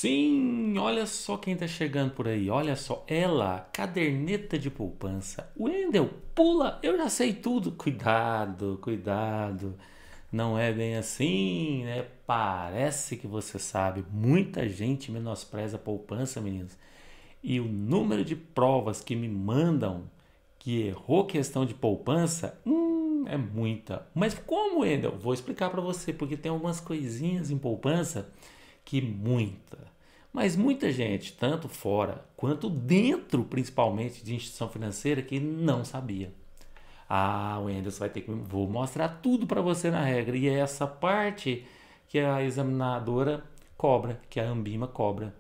Sim, olha só quem tá chegando por aí. Olha só, ela, caderneta de poupança. Wendel, pula, eu já sei tudo. Cuidado, cuidado. Não é bem assim, né? Parece que você sabe. Muita gente menospreza a poupança, meninos. E o número de provas que me mandam que errou questão de poupança, é muita. Mas como, Wendel? Vou explicar para você, porque tem algumas coisinhas em poupança que mas muita gente, tanto fora quanto dentro, principalmente de instituição financeira, que não sabia. Ah, o Wendel, você vai ter que. Vou mostrar tudo para você na regra. E é essa parte que a examinadora cobra, que a Ambima cobra.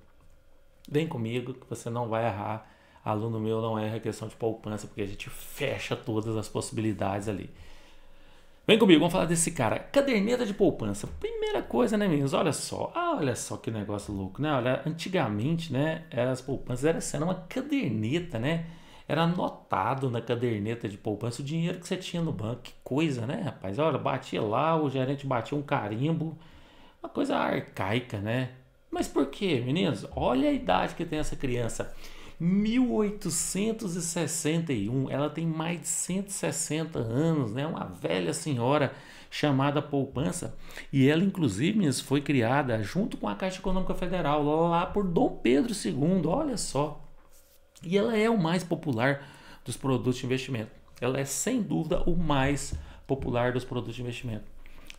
Vem comigo que você não vai errar. Aluno meu não erra a questão de poupança, porque a gente fecha todas as possibilidades ali. Vem comigo, vamos falar desse cara. Caderneta de poupança. Primeira coisa, né, meninos? Olha só. Olha só que negócio louco, né? Olha, antigamente, né, as poupanças era sendo uma caderneta, né? Era anotado na caderneta de poupança o dinheiro que você tinha no banco. Que coisa, né, rapaz? Olha, batia lá, o gerente batia um carimbo. Uma coisa arcaica, né? Mas por quê, meninos? Olha a idade que tem essa criança. 1861, ela tem mais de 160 anos, né? Uma velha senhora chamada poupança. E ela, inclusive, meninos, foi criada junto com a Caixa Econômica Federal, lá por Dom Pedro II, olha só. E ela é o mais popular dos produtos de investimento. Ela é, sem dúvida, o mais popular dos produtos de investimento,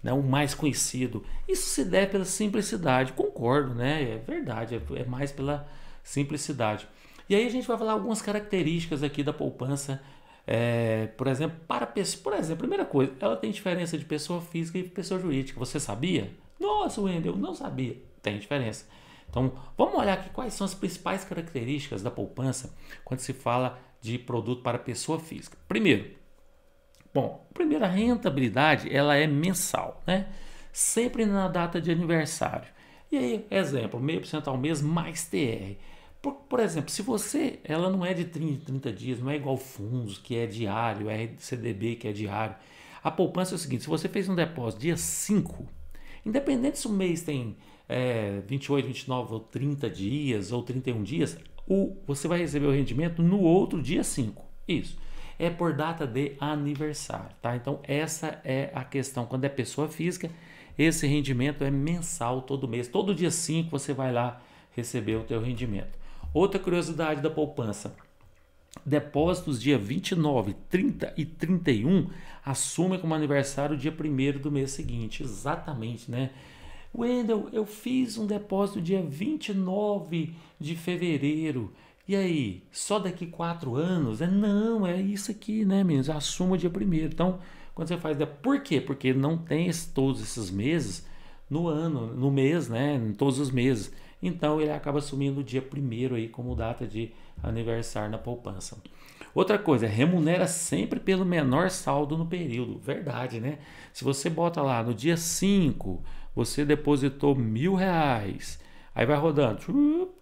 né, o mais conhecido. Isso se deve pela simplicidade, concordo, né? É verdade, é mais pela simplicidade. E aí a gente vai falar algumas características aqui da poupança. Por exemplo, por exemplo, primeira coisa, ela tem diferença de pessoa física e pessoa jurídica. Você sabia? Nossa, Wendel, eu não sabia. Tem diferença. Então, vamos olhar aqui quais são as principais características da poupança quando se fala de produto para pessoa física. Primeiro, bom, a primeira rentabilidade ela é mensal, né? Sempre na data de aniversário. E aí, exemplo, 0,5% ao mês mais TR. Por exemplo, se você, ela não é de 30 dias, não é igual fundos, que é diário, é CDB, que é diário. A poupança é o seguinte, se você fez um depósito dia 5, independente se o mês tem 28, 29 ou 30 dias ou 31 dias, você vai receber o rendimento no outro dia 5. Isso é por data de aniversário, tá? Então essa é a questão. Quando é pessoa física, esse rendimento é mensal todo mês. Todo dia 5 você vai lá receber o teu rendimento. Outra curiosidade da poupança: depósitos dia 29, 30 e 31 assumem como aniversário o dia 1º do mês seguinte. Exatamente, né? Wendel, eu fiz um depósito dia 29 de fevereiro. E aí, só daqui 4 anos? Não, é isso aqui, né, meninos? Assuma o dia 1º. Então, quando você faz... Por quê? Porque não tem todos esses meses no ano, no mês, né? Em todos os meses. Então, ele acaba assumindo o dia 1º aí como data de aniversário na poupança. Outra coisa, remunera sempre pelo menor saldo no período. Verdade, né? Se você bota lá no dia 5, você depositou R$ 1.000. Aí vai rodando.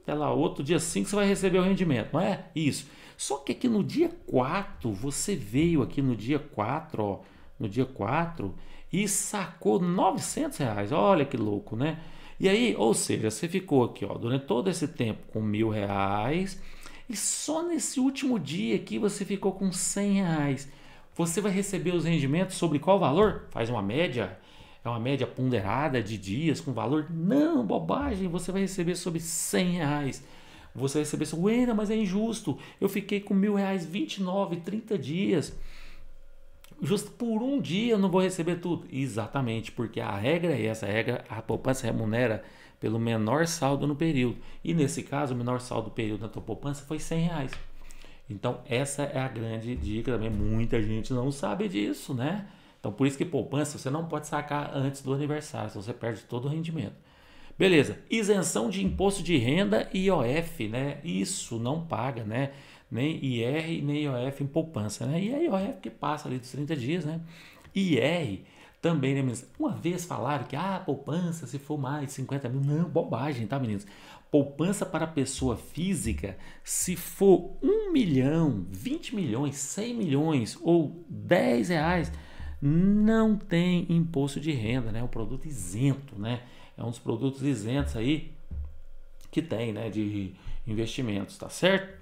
Até lá, outro dia 5 você vai receber o rendimento, não é? Isso. Só que aqui no dia 4, você veio aqui no dia 4, ó, no dia 4 e sacou R$ 900. Olha que louco, né? E aí, ou seja, você ficou aqui, ó, durante todo esse tempo com R$ 1.000 e só nesse último dia aqui você ficou com R$ 100. Você vai receber os rendimentos sobre qual valor? Faz uma média. É uma média ponderada de dias com valor? Não, bobagem. Você vai receber sobre R$ 100. Você vai receber sobre, Wena, mas é injusto. Eu fiquei com R$ 1.000 29, 30 dias. Justo por um dia eu não vou receber tudo. Exatamente, porque a regra é essa. A poupança remunera pelo menor saldo no período. E nesse caso, o menor saldo do período da tua poupança foi R$ 100. Então, essa é a grande dica também. Muita gente não sabe disso, né? Então, por isso que poupança você não pode sacar antes do aniversário, senão você perde todo o rendimento. Beleza, isenção de imposto de renda e IOF, né? Isso não paga, né? Nem IR nem IOF em poupança, né? E a IOF que passa ali dos 30 dias, né? IR também, né, meninos? Uma vez falaram que poupança se for mais de 50 mil. Não, bobagem, tá, meninos? Poupança para pessoa física, se for 1 milhão, 20 milhões, 100 milhões ou R$ 10, não tem imposto de renda, né? É um produto isento, né? É um dos produtos isentos aí que tem, né, de investimentos, tá certo?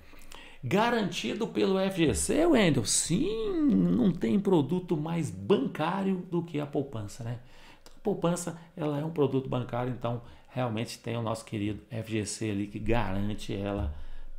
Garantido pelo FGC, Wendel? Sim, não tem produto mais bancário do que a poupança, né? Então, a poupança, ela é um produto bancário, então realmente tem o nosso querido FGC ali que garante ela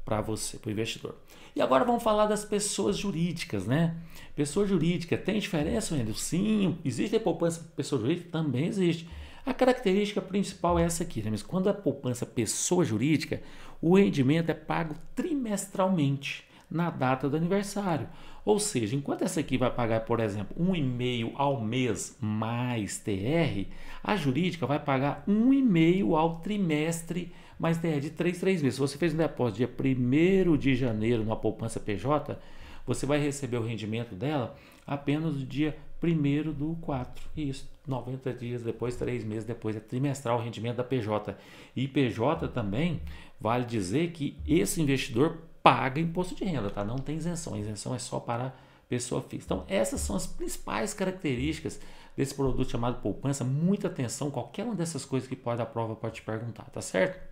para você, para o investidor. E agora vamos falar das pessoas jurídicas, né? Pessoa jurídica, tem diferença, Wendel? Sim, existe a poupança para pessoa jurídica? Também existe. A característica principal é essa aqui, né? Mas quando a poupança pessoa jurídica, o rendimento é pago trimestralmente na data do aniversário. Ou seja, enquanto essa aqui vai pagar, por exemplo, 1,5 ao mês mais TR, a jurídica vai pagar 1,5 ao trimestre mais TR de 3 meses. Se você fez um depósito dia 1º de janeiro numa poupança PJ, você vai receber o rendimento dela apenas no dia 1º do 4. Isso, 90 dias depois, 3 meses depois, é trimestral o rendimento da PJ. E PJ também, vale dizer que esse investidor paga imposto de renda, tá? Não tem isenção, a isenção é só para pessoa física. Então, essas são as principais características desse produto chamado poupança. Muita atenção, qualquer uma dessas coisas que pode a prova pode te perguntar, tá certo?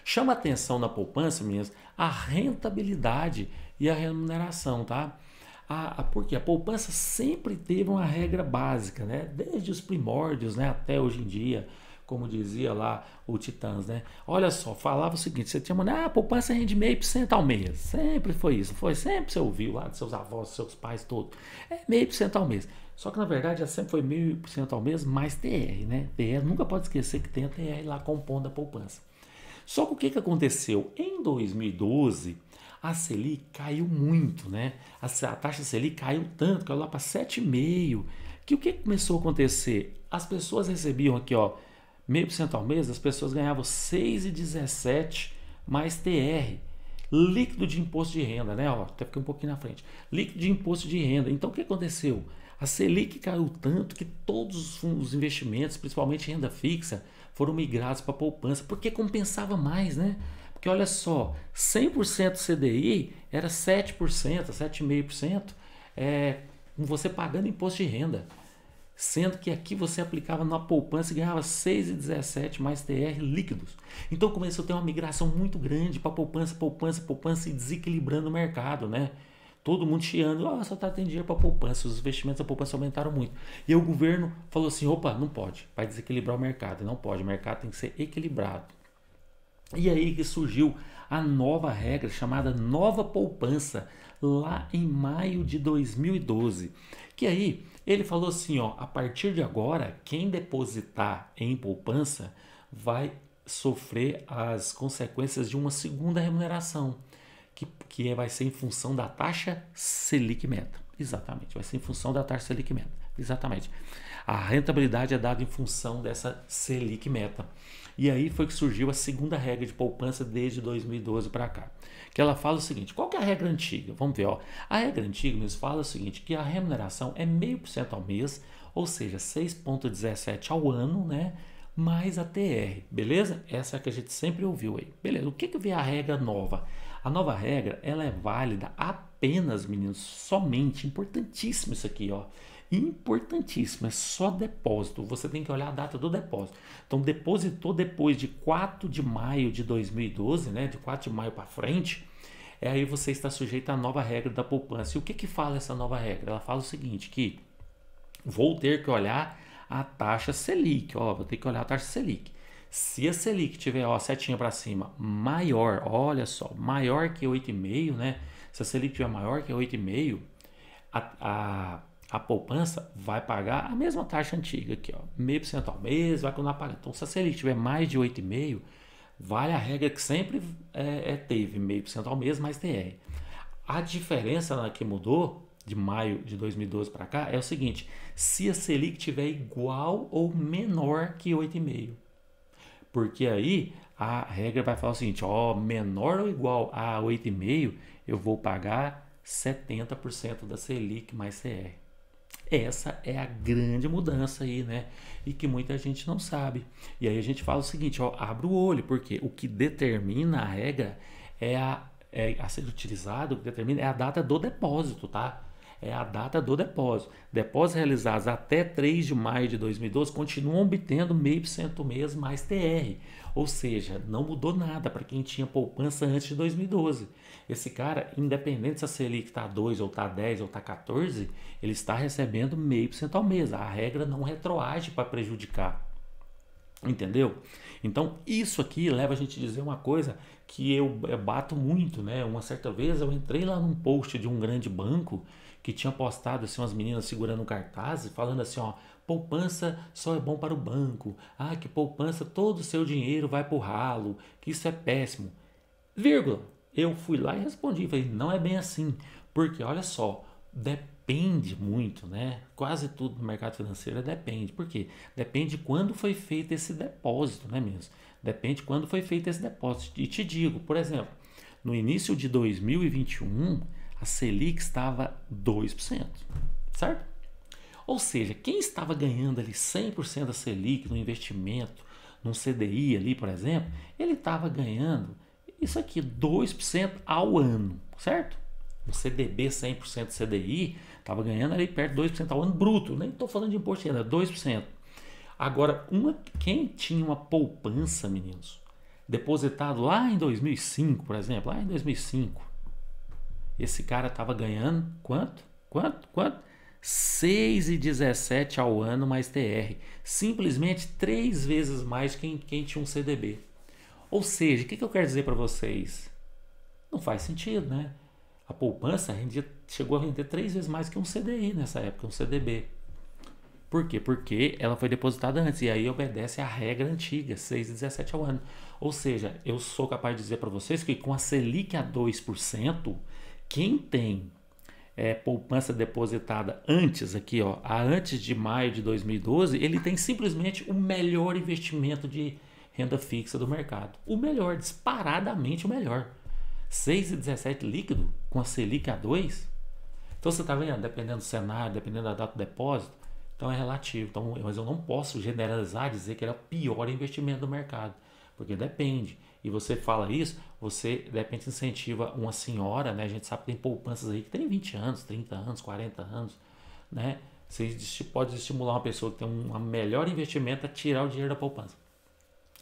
Chama atenção na poupança, meninas, a rentabilidade e a remuneração, tá? Porque a poupança sempre teve uma regra básica, né? Desde os primórdios, né? Até hoje em dia, como dizia lá o Titãs, né? Olha só, falava o seguinte, você tinha a poupança rende 0,5% ao mês. Sempre foi isso, foi sempre você ouviu lá dos seus avós, dos seus pais, todos. É 0,5% ao mês. Só que na verdade já sempre foi 0,5% ao mês mais TR, né? TR, nunca pode esquecer que tem a TR lá compondo a poupança. Só que o que aconteceu? Em 2012, a Selic caiu muito, né? A taxa Selic caiu tanto, caiu lá para 7,5%. O que começou a acontecer? As pessoas recebiam aqui, ó, 0,5% ao mês, as pessoas ganhavam 6,17 mais TR. Líquido de imposto de renda, né? Ó, até fiquei um pouquinho na frente. Líquido de imposto de renda. Então, o que aconteceu? A Selic caiu tanto que todos os investimentos, principalmente renda fixa, foram migrados para a poupança, porque compensava mais, né? Porque olha só, 100% CDI era 7%, 7,5%, você pagando imposto de renda. Sendo que aqui você aplicava na poupança e ganhava 6,17 mais TR líquidos. Então começou a ter uma migração muito grande para poupança e desequilibrando o mercado, né? Todo mundo chiando, só está tendo dinheiro para poupança, os investimentos da poupança aumentaram muito. E o governo falou assim, opa, não pode, vai desequilibrar o mercado. Não pode, o mercado tem que ser equilibrado. E aí que surgiu a nova regra chamada Nova Poupança, lá em maio de 2012. Que aí ele falou assim, ó, a partir de agora, quem depositar em poupança vai sofrer as consequências de uma segunda remuneração, que vai ser em função da taxa Selic Meta. Exatamente, vai ser em função da taxa Selic Meta. Exatamente. A rentabilidade é dada em função dessa Selic Meta. E aí foi que surgiu a segunda regra de poupança desde 2012 para cá. Que ela fala o seguinte, qual que é a regra antiga? Vamos ver, ó. A regra antiga nos fala o seguinte, que a remuneração é 0,5% ao mês, ou seja, 6,17 ao ano, né? Mais a TR, beleza? Essa é a que a gente sempre ouviu aí. Beleza, o que vem a regra nova? A nova regra, ela é válida apenas, meninos, somente, importantíssimo isso aqui, ó. Importantíssimo, é só depósito. Você tem que olhar a data do depósito. Então, depositou depois de 4 de maio de 2012, né? De 4 de maio para frente, aí você está sujeito à nova regra da poupança. E o que fala essa nova regra? Ela fala o seguinte, que vou ter que olhar a taxa Selic, ó, vou ter que olhar a taxa Selic. Se a Selic tiver, ó, setinha para cima, maior, olha só, maior que 8,5, né? Se a Selic tiver maior que 8,5, a poupança vai pagar a mesma taxa antiga aqui, ó, 0,5% ao mês, vai continuar pagando. Então, se a Selic tiver mais de 8,5, vale a regra que sempre teve, 0,5% ao mês mais TR. A diferença que mudou de maio de 2012 para cá é o seguinte, se a Selic tiver igual ou menor que 8,5. Porque aí a regra vai falar o seguinte, ó, menor ou igual a 8,5, eu vou pagar 70% da Selic mais CR. Essa é a grande mudança aí, né? E que muita gente não sabe. E aí a gente fala o seguinte, ó, abre o olho, porque o que determina a regra a ser utilizado, o que determina é a data do depósito, tá? é a data do depósito. Depósitos realizados até 3 de maio de 2012 continuam obtendo 0,5% mês mais TR. Ou seja, não mudou nada para quem tinha poupança antes de 2012. Esse cara, independente se a Selic está 2 ou está 10 ou está 14, ele está recebendo 0,5% ao mês. A regra não retroage para prejudicar. Entendeu? Então isso aqui leva a gente a dizer uma coisa que eu bato muito, né? Uma certa vez eu entrei lá num post de um grande banco que tinha postado assim umas meninas segurando um cartaz falando assim, ó, poupança só é bom para o banco. Ah, que poupança, todo o seu dinheiro vai pro ralo, que isso é péssimo. Vírgula. Eu fui lá e respondi, falei, não é bem assim, porque olha só, depende muito, né? Quase tudo no mercado financeiro depende. Por quê? Depende de quando foi feito esse depósito, né mesmo? Depende de quando foi feito esse depósito. E te digo, por exemplo, no início de 2021, a Selic estava 2%, certo? Ou seja, quem estava ganhando ali 100% da Selic no investimento, num CDI ali, por exemplo, ele estava ganhando isso aqui, 2% ao ano, certo? Um CDB 100% CDI estava ganhando ali perto de 2% ao ano bruto, nem estou falando de imposto de renda, 2%. Agora, quem tinha uma poupança, meninos, depositado lá em 2005, por exemplo, lá em 2005, esse cara estava ganhando quanto? Quanto? 6,17 ao ano mais TR. Simplesmente 3 vezes mais quem tinha um CDB. Ou seja, o que eu quero dizer para vocês? Não faz sentido, né? A poupança chegou a render 3 vezes mais que um CDI nessa época, um CDB. Por quê? Porque ela foi depositada antes e aí obedece à regra antiga, 6,17 ao ano. Ou seja, eu sou capaz de dizer para vocês que com a Selic a 2%, quem tem poupança depositada antes aqui, ó, antes de maio de 2012, ele tem simplesmente o melhor investimento de renda fixa do mercado. O melhor, disparadamente o melhor. 6,17 líquido com a Selic a 2. Então você está vendo, dependendo do cenário, dependendo da data do depósito, então é relativo. Então, mas eu não posso generalizar, dizer que ele é o pior investimento do mercado, porque depende. E você fala isso, você de repente incentiva uma senhora, né? A gente sabe que tem poupanças aí que tem 20 anos, 30 anos, 40 anos, né? Você pode estimular uma pessoa que tem um melhor investimento a tirar o dinheiro da poupança.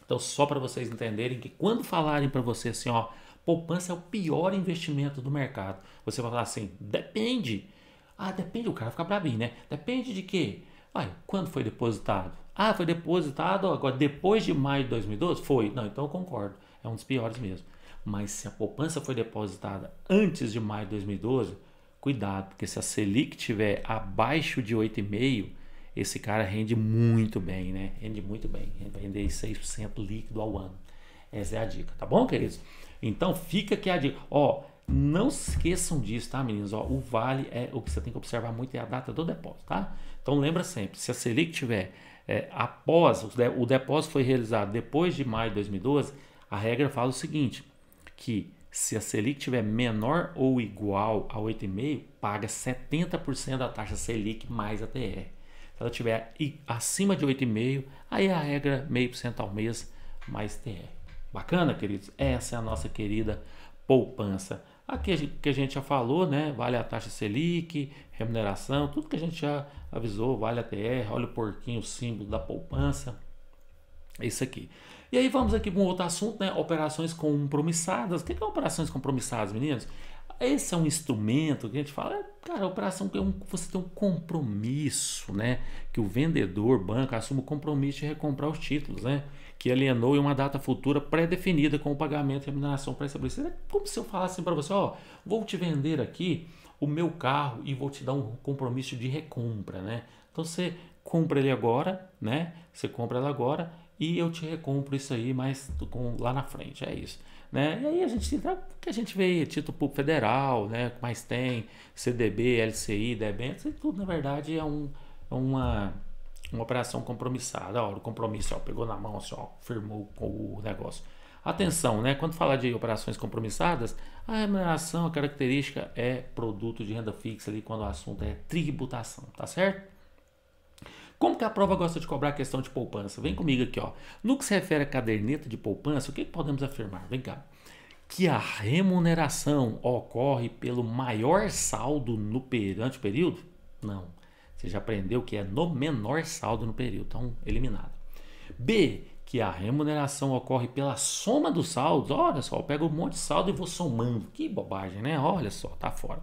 Então, só para vocês entenderem que quando falarem para você assim, ó, poupança é o pior investimento do mercado, você vai falar assim, depende. Ah, depende, o cara fica bravinho, né? Depende de quê? Vai, quando foi depositado? Ah, foi depositado agora depois de maio de 2012? Foi. Não, então eu concordo. É um dos piores mesmo. Mas se a poupança foi depositada antes de maio de 2012, cuidado, porque se a Selic estiver abaixo de 8,5%, esse cara rende muito bem, né? Rende muito bem. Vai render 6% líquido ao ano. Essa é a dica, tá bom, queridos? Então fica aqui a dica. Ó, não se esqueçam disso, tá, meninos? Ó, o vale o que você tem que observar muito é a data do depósito, tá? Então lembra sempre, se a Selic tiver após o depósito foi realizado depois de maio de 2012, a regra fala o seguinte, que se a Selic tiver menor ou igual a 8,5, paga 70% da taxa Selic mais a TR. Se ela tiver acima de 8,5, aí a regra 0,5% ao mês mais TR. Bacana, queridos? Essa é a nossa querida poupança. Aqui que a gente já falou, né? Vale a taxa Selic, remuneração, tudo que a gente já avisou, vale a TR, olha o porquinho, o símbolo da poupança. É isso aqui. E aí vamos aqui para um outro assunto, né? Operações compromissadas. O que é operações compromissadas, meninos? Esse é um instrumento que a gente fala, cara, a operação que você tem um compromisso, né? Que o vendedor, banco, assume o compromisso de recomprar os títulos, né? Que alienou em uma data futura pré-definida com o pagamento e remuneração pré-estabelecida. É como se eu falasse assim para você, ó, vou te vender aqui o meu carro e vou te dar um compromisso de recompra, né? Então você compra ele agora, né? Você compra ela agora e eu te recompro isso aí, mas lá na frente, é isso. Né? E aí a gente vê título público federal, né? Mas tem CDB, LCI, debêntures, e tudo na verdade é uma operação compromissada. Ó, o compromisso, ó, pegou na mão, assim, ó, firmou com o negócio. Atenção, né? Quando falar de operações compromissadas, a remuneração, a característica é produto de renda fixa ali quando o assunto é tributação, tá certo? Como que a prova gosta de cobrar a questão de poupança? Vem comigo aqui, ó. No que se refere à caderneta de poupança, o que podemos afirmar? Vem cá. Que a remuneração ocorre pelo maior saldo durante o período? Não. Você já aprendeu que é no menor saldo no período, então eliminado. B, que a remuneração ocorre pela soma dos saldos. Olha só, eu pego um monte de saldo e vou somando. Que bobagem, né? Olha só, tá fora.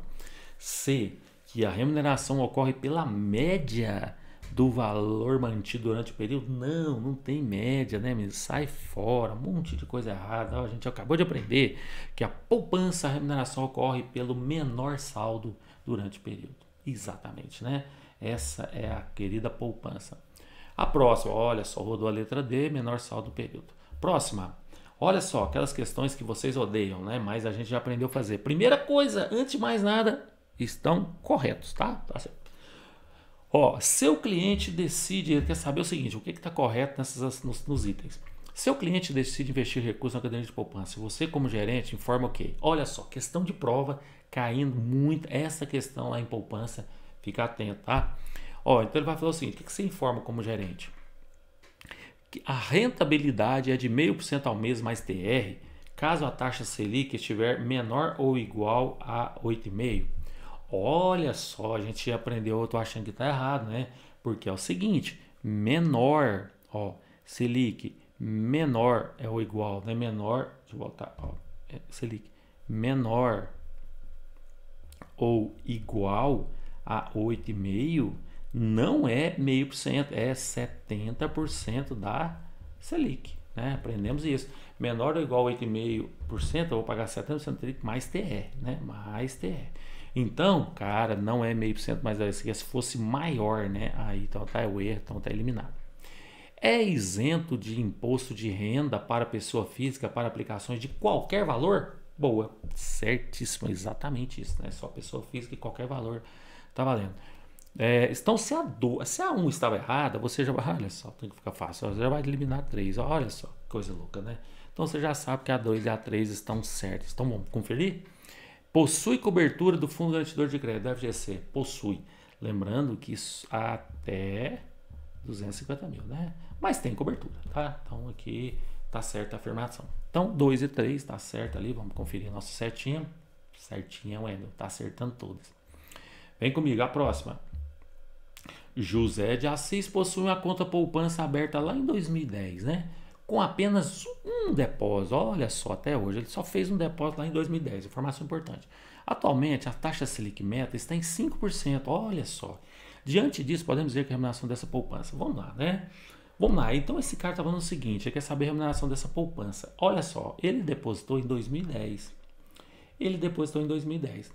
C, que a remuneração ocorre pela média do valor mantido durante o período. Não, não tem média, né, menino? Sai fora, um monte de coisa errada. A gente acabou de aprender que a poupança, a remuneração ocorre pelo menor saldo durante o período. Exatamente, né? Essa é a querida poupança. A próxima, olha só, rodou a letra D, menor saldo do período. Próxima, olha só, aquelas questões que vocês odeiam, né? Mas a gente já aprendeu a fazer. Primeira coisa, antes de mais nada, estão corretos, tá? Tá certo. Ó, seu cliente decide, ele quer saber o seguinte, o que está correto nos itens. Seu cliente decide investir recursos na caderneta de poupança. Você, como gerente, informa o quê? Olha só, questão de prova, caindo muito, essa questão lá em poupança, fica atento, tá? Ó, então ele vai falar o seguinte, o que você informa como gerente? Que a rentabilidade é de 0,5% ao mês mais TR, caso a taxa Selic estiver menor ou igual a 8,5%. Olha só, a gente aprendeu, eu tô achando que tá errado, né? Porque é o seguinte, menor, ó, Selic, menor é o igual, né? Menor, deixa eu voltar, ó, Selic, menor ou igual a 8,5%, não é 0,5%, é 70% da Selic, né? Aprendemos isso. Menor ou igual a 8,5%, eu vou pagar 70% da Selic mais TR, né? Mais TR. Então, cara, não é 0,5%, mas se fosse maior, né? Aí então tá o erro, então tá eliminado. É isento de imposto de renda para pessoa física para aplicações de qualquer valor? Boa, certíssimo, exatamente isso, né? Só pessoa física e qualquer valor tá valendo. Então, se a 1 estava errada, você já vai, olha só, tem que ficar fácil, você já vai eliminar 3, olha só, coisa louca, né? Então você já sabe que a 2 e a 3 estão certas. Então vamos conferir? Possui cobertura do Fundo Garantidor de Crédito, FGC, possui. Lembrando que isso até 250 mil, né? Mas tem cobertura, tá? Então aqui tá certa a afirmação. Então 2 e 3 tá certo ali, vamos conferir a nossa certinha. Certinha, Wendel, tá acertando todas. Vem comigo, a próxima. José de Assis possui uma conta poupança aberta lá em 2010, né? Com apenas um depósito. Olha só, até hoje ele só fez um depósito lá em 2010. Informação importante. Atualmente, a taxa Selic Meta está em 5%. Olha só. Diante disso, podemos dizer que a remuneração dessa poupança. Vamos lá, né? Vamos lá. Então, esse cara está falando o seguinte: ele quer saber a remuneração dessa poupança. Olha só, ele depositou em 2010.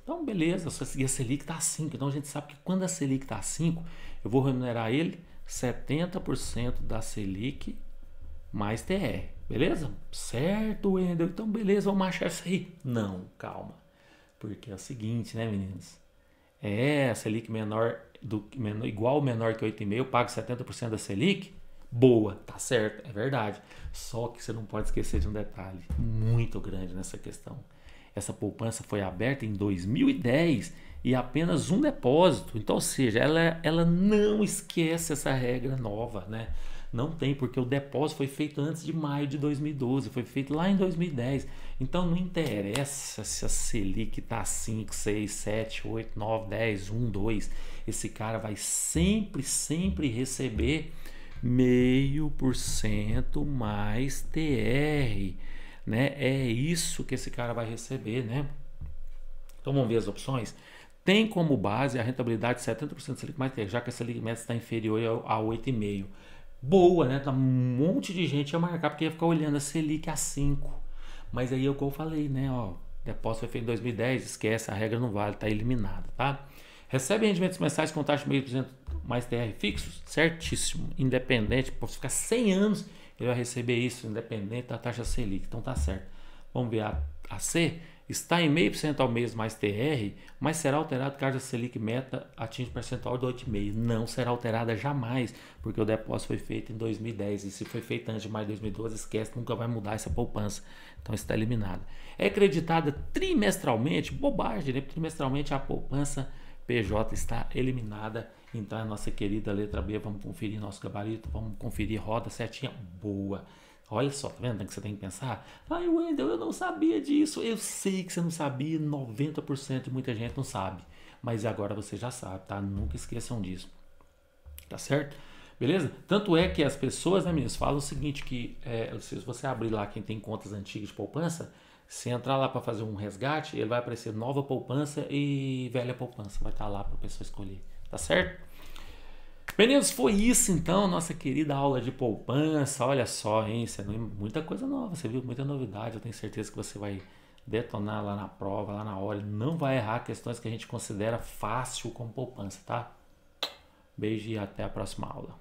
Então, beleza, e a Selic está a 5. Então, a gente sabe que quando a Selic está a 5, eu vou remunerar ele 70% da Selic mais TR. Beleza? Certo, Wendel. Então, beleza, vamos achar isso aí. Não, calma. Porque é o seguinte, né, meninos? A Selic igual ou menor que 8,5, eu pago 70% da Selic. Boa, tá certo, é verdade. Só que você não pode esquecer de um detalhe muito grande nessa questão. Essa poupança foi aberta em 2010 e apenas um depósito. Então, ou seja, ela não esquece essa regra nova, né? Não tem, porque o depósito foi feito antes de maio de 2012, foi feito lá em 2010. Então, não interessa se a Selic está 5, 6, 7, 8, 9, 10, 1, 2. Esse cara vai sempre receber 0,5% mais TR. Né? É isso que esse cara vai receber, né? Então vamos ver as opções. Tem como base a rentabilidade de 70% da Selic mais TR, já que a Selic Meta está inferior a 8,5. Boa, né? Tá um monte de gente ia marcar porque ia ficar olhando a Selic a 5. Mas aí é o que eu falei, né? Ó, depósito foi feito em 2010, esquece, a regra não vale, tá eliminada, tá? Recebe rendimentos mensais com taxa de 0,5% mais TR fixos? Certíssimo. Independente, pode ficar 100 anos, ele vai receber isso, independente da taxa Selic. Então tá certo. Vamos ver a C. Está em 0,5% ao mês mais TR, mas será alterado caso a Selic Meta atinja o percentual de 8,5%. Não será alterada jamais, porque o depósito foi feito em 2010. E se foi feito antes de maio de 2012, esquece, nunca vai mudar essa poupança. Então está eliminada. É acreditada trimestralmente? Bobagem, né? Trimestralmente a poupança PJ está eliminada. Então a nossa querida letra B, vamos conferir nosso gabarito, vamos conferir roda certinha, boa. Olha só, tá vendo que você tem que pensar? Ai, Wendel, eu não sabia disso. Eu sei que você não sabia, 90% de muita gente não sabe. Mas agora você já sabe, tá? Nunca esqueçam disso. Tá certo? Beleza? Tanto é que as pessoas, né, meninos, falam o seguinte, que se você abrir lá quem tem contas antigas de poupança, se entrar lá para fazer um resgate, ele vai aparecer nova poupança e velha poupança. Vai estar lá para a pessoa escolher. Tá certo? Meninos, foi isso então, nossa querida aula de poupança. Olha só, hein? Muita coisa nova, você viu? Muita novidade. Eu tenho certeza que você vai detonar lá na prova, lá na hora. Não vai errar questões que a gente considera fácil como poupança, tá? Beijo e até a próxima aula.